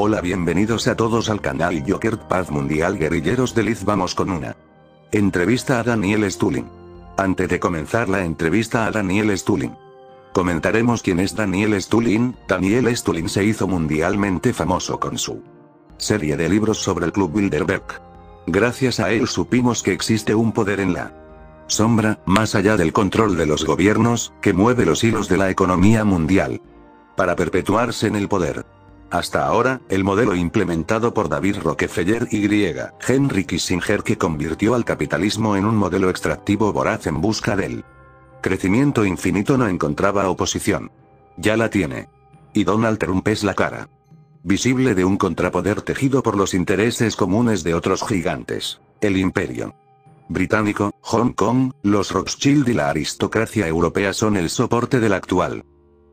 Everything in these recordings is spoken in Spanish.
Hola, bienvenidos a todos al canal Joker Paz Mundial Guerrilleros de Liz. Vamos con una entrevista a Daniel Stulin. Antes de comenzar la entrevista a Daniel Stulin, comentaremos quién es Daniel Stulin. Daniel Stulin se hizo mundialmente famoso con su serie de libros sobre el Club Bilderberg. Gracias a él supimos que existe un poder en la sombra, más allá del control de los gobiernos, que mueve los hilos de la economía mundial para perpetuarse en el poder. Hasta ahora, el modelo implementado por David Rockefeller y Henry Kissinger, que convirtió al capitalismo en un modelo extractivo voraz en busca del crecimiento infinito, no encontraba oposición. Ya la tiene. Y Donald Trump es la cara visible de un contrapoder tejido por los intereses comunes de otros gigantes: el imperio británico, Hong Kong, los Rothschild y la aristocracia europea son el soporte del actual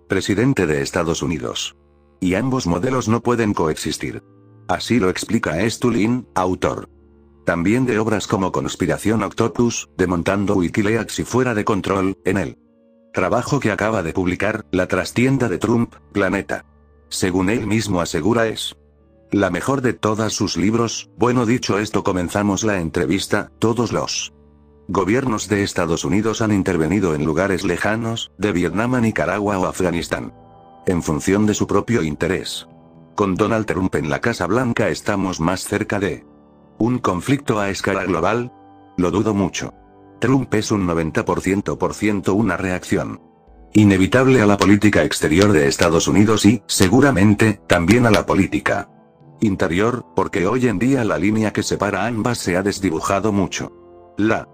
presidente de Estados Unidos. Y ambos modelos no pueden coexistir. Así lo explica Stulin, autor también de obras como Conspiración Octopus, Desmontando Wikileaks y Fuera de Control, en el trabajo que acaba de publicar, La trastienda de Trump, Planeta. Según él mismo asegura, es la mejor de todas sus libros. Bueno, dicho esto, comenzamos la entrevista. Todos los gobiernos de Estados Unidos han intervenido en lugares lejanos, de Vietnam a Nicaragua o Afganistán, en función de su propio interés. Con Donald Trump en la Casa Blanca estamos más cerca de un conflicto a escala global. Lo dudo mucho. Trump es un 90% una reacción inevitable a la política exterior de Estados Unidos y, seguramente, también a la política interior, porque hoy en día la línea que separa ambas se ha desdibujado mucho. La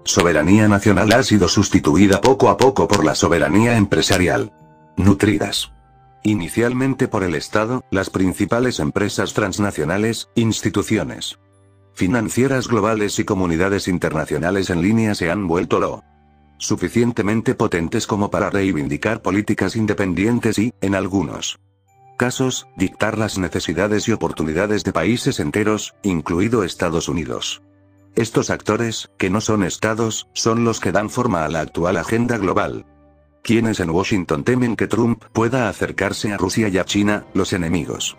soberanía nacional ha sido sustituida poco a poco por la soberanía empresarial, nutridas inicialmente por el Estado, las principales empresas transnacionales, instituciones financieras globales y comunidades internacionales en línea se han vuelto lo suficientemente potentes como para reivindicar políticas independientes y, en algunos casos, dictar las necesidades y oportunidades de países enteros, incluido Estados Unidos. Estos actores, que no son estados, son los que dan forma a la actual agenda global. Quienes en Washington temen que Trump pueda acercarse a Rusia y a China, los enemigos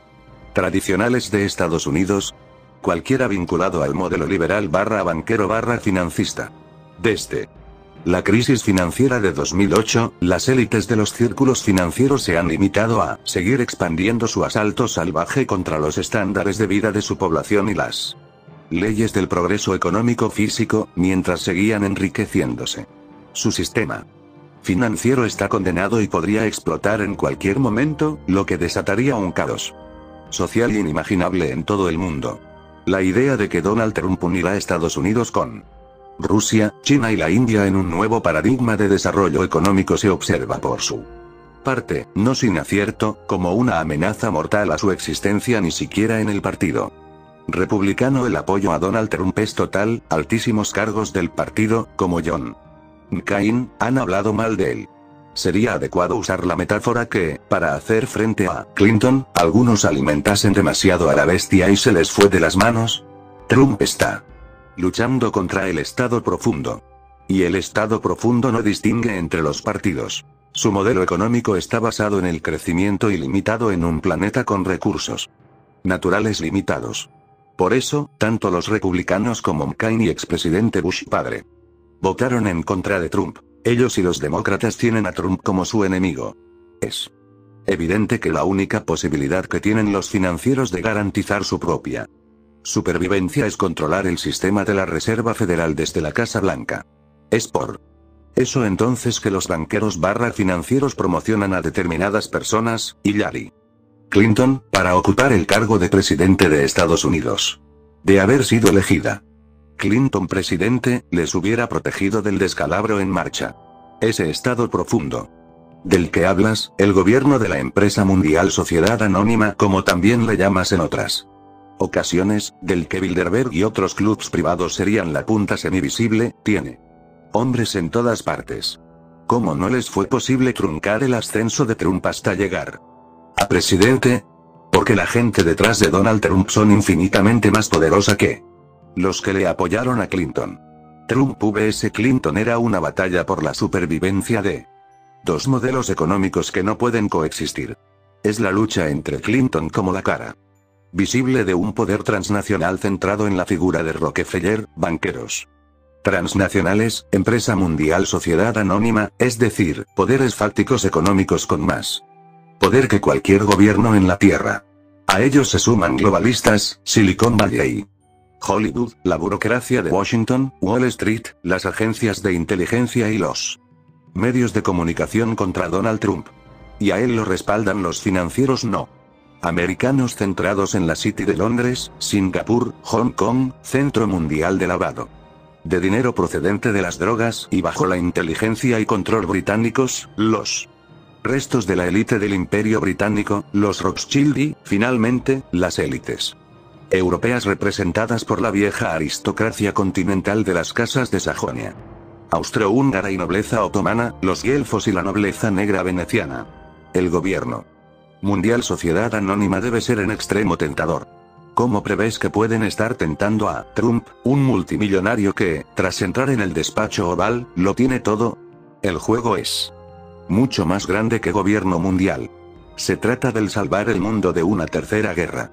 tradicionales de Estados Unidos, cualquiera vinculado al modelo liberal banquero financista. Desde la crisis financiera de 2008, las élites de los círculos financieros se han limitado a seguir expandiendo su asalto salvaje contra los estándares de vida de su población y las leyes del progreso económico físico, mientras seguían enriqueciéndose. Su sistema financiero está condenado y podría explotar en cualquier momento, lo que desataría un caos social inimaginable en todo el mundo. La idea de que Donald Trump unirá a Estados Unidos con Rusia, China y la India en un nuevo paradigma de desarrollo económico se observa por su parte, no sin acierto, como una amenaza mortal a su existencia ni siquiera en el partido republicano. El apoyo a Donald Trump es total. Altísimos cargos del partido, como John McCain, han hablado mal de él. Sería adecuado usar la metáfora que, para hacer frente a Clinton, algunos alimentasen demasiado a la bestia y se les fue de las manos. Trump está luchando contra el Estado profundo. Y el Estado profundo no distingue entre los partidos. Su modelo económico está basado en el crecimiento ilimitado en un planeta con recursos naturales limitados. Por eso, tanto los republicanos como McCain y expresidente Bush padre votaron en contra de Trump. Ellos y los demócratas tienen a Trump como su enemigo. Es evidente que la única posibilidad que tienen los financieros de garantizar su propia supervivencia es controlar el sistema de la Reserva Federal desde la Casa Blanca. Es por eso entonces que los banqueros financieros promocionan a determinadas personas, Hillary Clinton, para ocupar el cargo de presidente de Estados Unidos. De haber sido elegida Clinton presidente, les hubiera protegido del descalabro en marcha. Ese Estado profundo del que hablas, el gobierno de la empresa mundial Sociedad Anónima, como también le llamas en otras ocasiones, del que Bilderberg y otros clubs privados serían la punta semivisible, tiene hombres en todas partes. ¿Cómo no les fue posible truncar el ascenso de Trump hasta llegar a presidente? Porque la gente detrás de Donald Trump son infinitamente más poderosa que los que le apoyaron a Clinton. Trump vs Clinton era una batalla por la supervivencia de dos modelos económicos que no pueden coexistir. Es la lucha entre Clinton como la cara visible de un poder transnacional centrado en la figura de Rockefeller, banqueros transnacionales, empresa mundial, sociedad anónima, es decir, poderes fácticos económicos con más poder que cualquier gobierno en la Tierra. A ellos se suman globalistas, Silicon Valley, Hollywood, la burocracia de Washington, Wall Street, las agencias de inteligencia y los medios de comunicación contra Donald Trump. Y a él lo respaldan los financieros no americanos centrados en la City de Londres, Singapur, Hong Kong, centro mundial de lavado de dinero procedente de las drogas y bajo la inteligencia y control británicos, los restos de la élite del Imperio Británico, los Rothschild y, finalmente, las élites europeas representadas por la vieja aristocracia continental de las casas de Sajonia, austrohúngara y nobleza otomana, los guelfos y la nobleza negra veneciana. El gobierno mundial sociedad anónima debe ser en extremo tentador. ¿Cómo prevés que pueden estar tentando a Trump, un multimillonario que, tras entrar en el despacho oval, lo tiene todo? El juego es mucho más grande que gobierno mundial. Se trata del salvar el mundo de una tercera guerra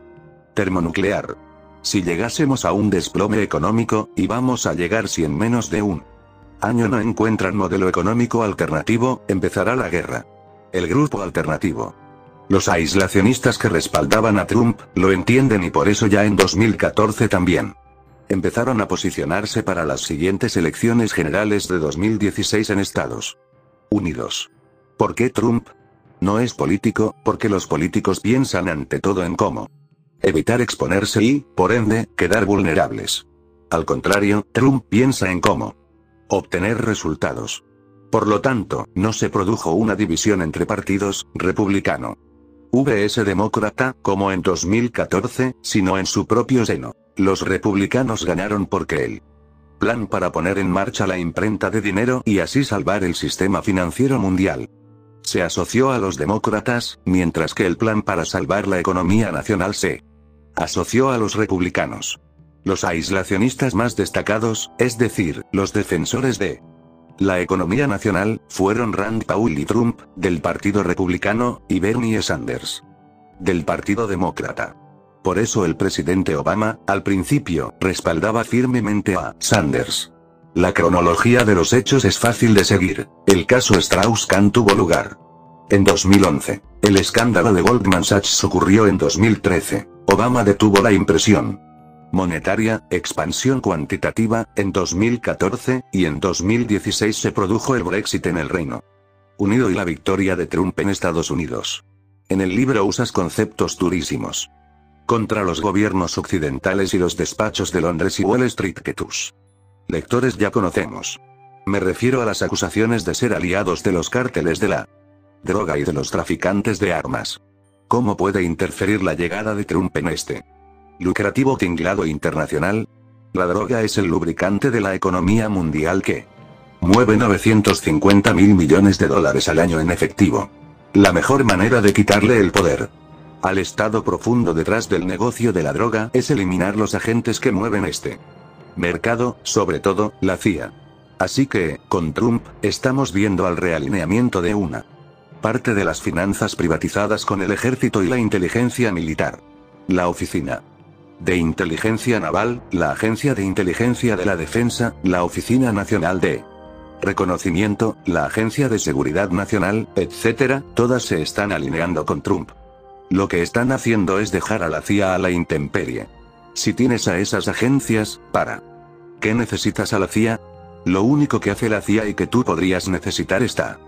termonuclear. Si llegásemos a un desplome económico, y vamos a llegar si en menos de un año no encuentran modelo económico alternativo, empezará la guerra. El grupo alternativo. Los aislacionistas que respaldaban a Trump, lo entienden y por eso ya en 2014 también empezaron a posicionarse para las siguientes elecciones generales de 2016 en Estados Unidos. ¿Por qué Trump? No es político, porque los políticos piensan ante todo en cómo evitar exponerse y, por ende, quedar vulnerables. Al contrario, Trump piensa en cómo obtener resultados. Por lo tanto, no se produjo una división entre partidos, republicano vs demócrata, como en 2014, sino en su propio seno. Los republicanos ganaron porque el plan para poner en marcha la imprenta de dinero y así salvar el sistema financiero mundial se asoció a los demócratas, mientras que el plan para salvar la economía nacional se asoció a los republicanos. Los aislacionistas más destacados, es decir, los defensores de la economía nacional, fueron Rand Paul y Trump, del Partido Republicano, y Bernie Sanders, del Partido Demócrata. Por eso el presidente Obama, al principio, respaldaba firmemente a Sanders. La cronología de los hechos es fácil de seguir. El caso Strauss-Kahn tuvo lugar en 2011. El escándalo de Goldman Sachs ocurrió en 2013. Obama detuvo la impresión monetaria, expansión cuantitativa, en 2014, y en 2016 se produjo el Brexit en el Reino Unido y la victoria de Trump en Estados Unidos. En el libro usas conceptos durísimos contra los gobiernos occidentales y los despachos de Londres y Wall Street que tus lectores ya conocemos. Me refiero a las acusaciones de ser aliados de los cárteles de la droga y de los traficantes de armas. ¿Cómo puede interferir la llegada de Trump en este lucrativo tinglado internacional? La droga es el lubricante de la economía mundial que mueve 950 mil millones de dólares al año en efectivo. La mejor manera de quitarle el poder al Estado profundo detrás del negocio de la droga es eliminar los agentes que mueven este mercado, sobre todo, la CIA. Así que, con Trump, estamos viendo al realineamiento de una parte de las finanzas privatizadas con el ejército y la inteligencia militar. La Oficina de Inteligencia Naval, la Agencia de Inteligencia de la Defensa, la Oficina Nacional de Reconocimiento, la Agencia de Seguridad Nacional, etc., todas se están alineando con Trump. Lo que están haciendo es dejar a la CIA a la intemperie. Si tienes a esas agencias, ¿para qué necesitas a la CIA? Lo único que hace la CIA y que tú podrías necesitar está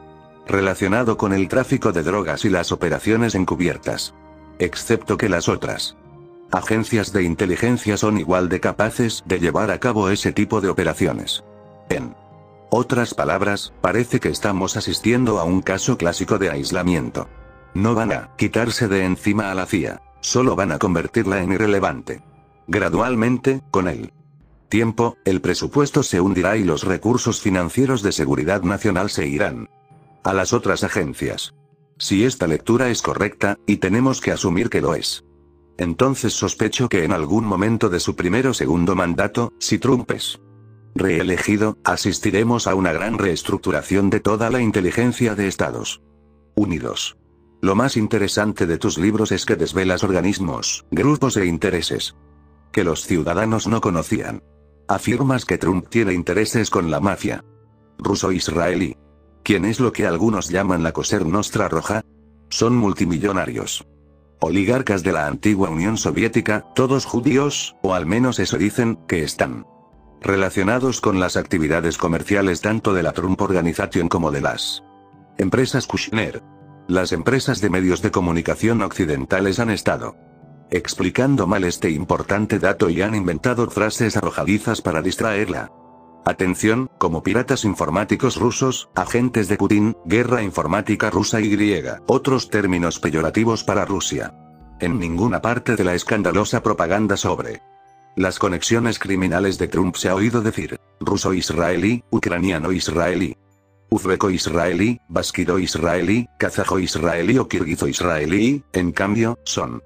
relacionado con el tráfico de drogas y las operaciones encubiertas. Excepto que las otras agencias de inteligencia son igual de capaces de llevar a cabo ese tipo de operaciones. En otras palabras, parece que estamos asistiendo a un caso clásico de aislamiento. No van a quitarse de encima a la CIA, solo van a convertirla en irrelevante. Gradualmente, con el tiempo, el presupuesto se hundirá y los recursos financieros de seguridad nacional se irán a las otras agencias. Si esta lectura es correcta, y tenemos que asumir que lo es, entonces sospecho que en algún momento de su primer o segundo mandato, si Trump es reelegido, asistiremos a una gran reestructuración de toda la inteligencia de Estados Unidos. Lo más interesante de tus libros es que desvelas organismos, grupos e intereses que los ciudadanos no conocían. Afirmas que Trump tiene intereses con la mafia ruso-israelí. ¿Quién es lo que algunos llaman la Cosa Nostra Roja? Son multimillonarios. Oligarcas de la antigua Unión Soviética, todos judíos, o al menos eso dicen, que están relacionados con las actividades comerciales tanto de la Trump Organization como de las empresas Kushner. Las empresas de medios de comunicación occidentales han estado explicando mal este importante dato y han inventado frases arrojadizas para distraerla atención, como piratas informáticos rusos, agentes de Putin, guerra informática rusa y griega, otros términos peyorativos para Rusia. En ninguna parte de la escandalosa propaganda sobre las conexiones criminales de Trump se ha oído decir ruso-israelí, ucraniano-israelí, uzbeco-israelí, basquiro-israelí, kazajo-israelí o kirguizo-israelí, en cambio, son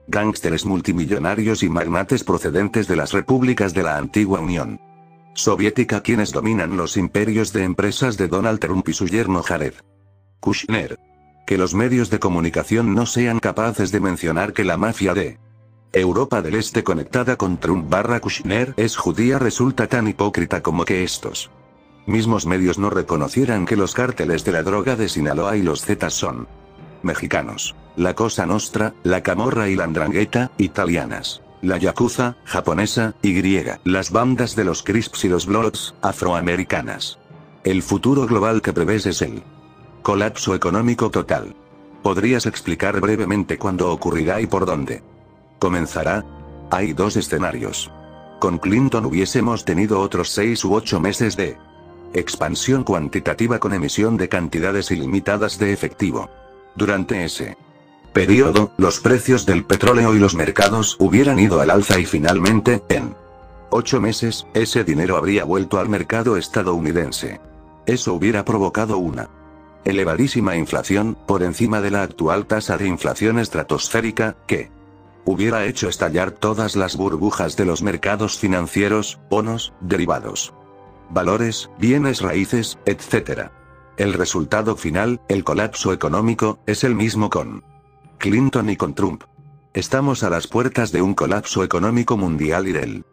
gángsteres multimillonarios y magnates procedentes de las repúblicas de la antigua Unión Soviética quienes dominan los imperios de empresas de Donald Trump y su yerno Jared Kushner. Que los medios de comunicación no sean capaces de mencionar que la mafia de Europa del Este conectada con Trump/Kushner es judía resulta tan hipócrita como que estos mismos medios no reconocieran que los cárteles de la droga de Sinaloa y los Zetas son mexicanos, la Cosa Nostra, la Camorra y la 'Ndrangheta, italianas, la Yakuza, japonesa, y griega, las bandas de los Crips y los Bloods, afroamericanas. El futuro global que prevés es el colapso económico total. ¿Podrías explicar brevemente cuándo ocurrirá y por dónde comenzará? Hay dos escenarios. Con Clinton hubiésemos tenido otros 6 u 8 meses de expansión cuantitativa con emisión de cantidades ilimitadas de efectivo. Durante ese periodo, los precios del petróleo y los mercados hubieran ido al alza y finalmente, en 8 meses, ese dinero habría vuelto al mercado estadounidense. Eso hubiera provocado una elevadísima inflación, por encima de la actual tasa de inflación estratosférica, que hubiera hecho estallar todas las burbujas de los mercados financieros, bonos, derivados, valores, bienes raíces, etc. El resultado final, el colapso económico, es el mismo con Clinton y con Trump. Estamos a las puertas de un colapso económico mundial y del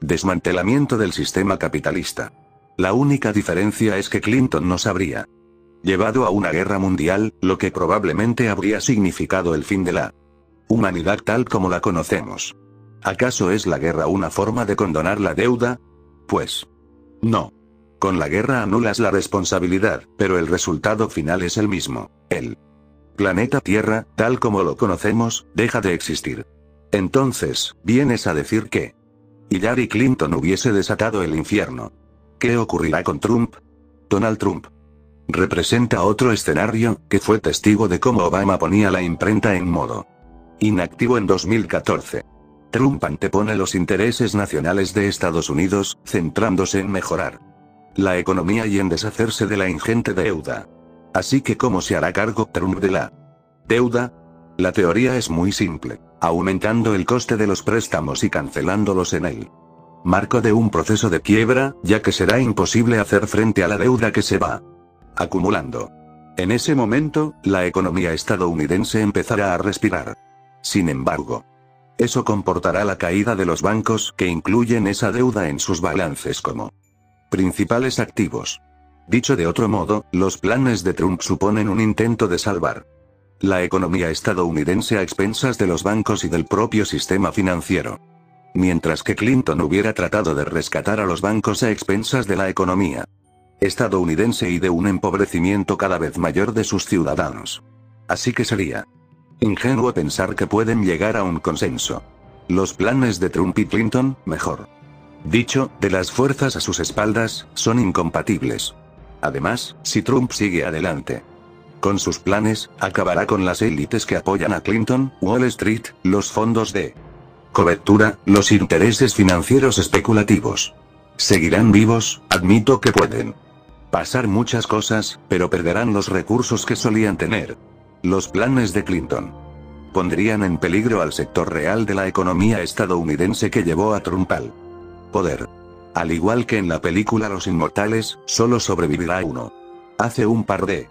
desmantelamiento del sistema capitalista. La única diferencia es que Clinton nos habría llevado a una guerra mundial, lo que probablemente habría significado el fin de la humanidad tal como la conocemos. ¿Acaso es la guerra una forma de condonar la deuda? Pues no. Con la guerra anulas la responsabilidad, pero el resultado final es el mismo. El planeta Tierra, tal como lo conocemos, deja de existir. Entonces, vienes a decir que Hillary Clinton hubiese desatado el infierno. ¿Qué ocurrirá con Trump? Donald Trump representa otro escenario, que fue testigo de cómo Obama ponía la imprenta en modo inactivo en 2014. Trump antepone los intereses nacionales de Estados Unidos, centrándose en mejorar la economía y en deshacerse de la ingente deuda. Así que ¿cómo se hará cargo Trump de la deuda? La teoría es muy simple, aumentando el coste de los préstamos y cancelándolos en el marco de un proceso de quiebra, ya que será imposible hacer frente a la deuda que se va acumulando. En ese momento, la economía estadounidense empezará a respirar. Sin embargo, eso comportará la caída de los bancos que incluyen esa deuda en sus balances como principales activos. Dicho de otro modo, los planes de Trump suponen un intento de salvar la economía estadounidense a expensas de los bancos y del propio sistema financiero. Mientras que Clinton hubiera tratado de rescatar a los bancos a expensas de la economía estadounidense y de un empobrecimiento cada vez mayor de sus ciudadanos. Así que sería ingenuo pensar que pueden llegar a un consenso. Los planes de Trump y Clinton, mejor dicho, de las fuerzas a sus espaldas, son incompatibles. Además, si Trump sigue adelante con sus planes, acabará con las élites que apoyan a Clinton, Wall Street, los fondos de cobertura, los intereses financieros especulativos. Seguirán vivos, admito que pueden pasar muchas cosas, pero perderán los recursos que solían tener. Los planes de Clinton pondrían en peligro al sector real de la economía estadounidense que llevó a Trump al poder. Al igual que en la película Los Inmortales, solo sobrevivirá uno. Hace un par de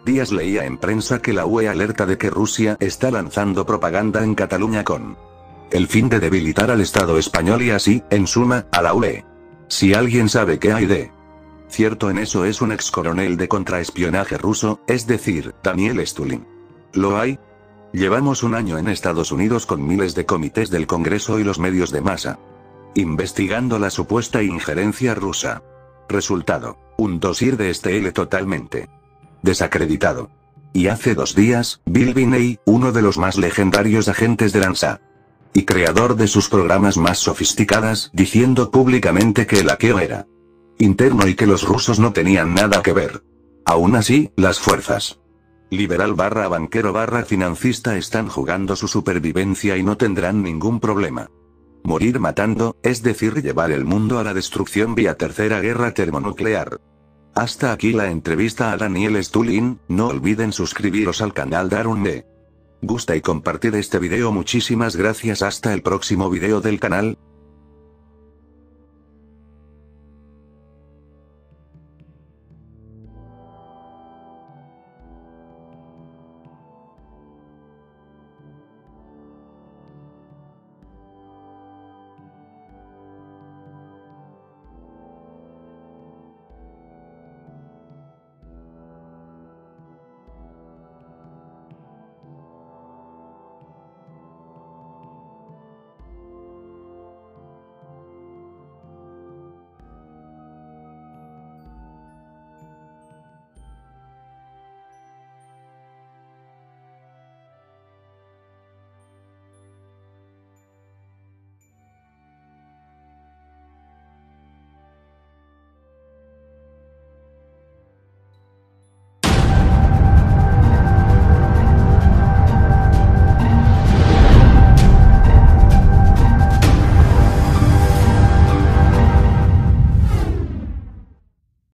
días leía en prensa que la UE alerta de que Rusia está lanzando propaganda en Cataluña con el fin de debilitar al Estado español y así, en suma, a la UE. Si alguien sabe qué hay de cierto en eso es un ex coronel de contraespionaje ruso, es decir, Daniel Stulin. ¿Lo hay? Llevamos un año en Estados Unidos con miles de comités del Congreso y los medios de masa investigando la supuesta injerencia rusa. Resultado: un dossier de STL totalmente desacreditado. Y hace 2 días, Bill Binney, uno de los más legendarios agentes de la NSA y creador de sus programas más sofisticadas, diciendo públicamente que el hackeo era interno y que los rusos no tenían nada que ver. Aún así, las fuerzas liberal / banquero / financista están jugando su supervivencia y no tendrán ningún problema. Morir matando, es decir, llevar el mundo a la destrucción vía tercera guerra termonuclear. Hasta aquí la entrevista a Daniel Stulin. No olviden suscribiros al canal, dar un me gusta y compartir este video. Muchísimas gracias. Hasta el próximo video del canal.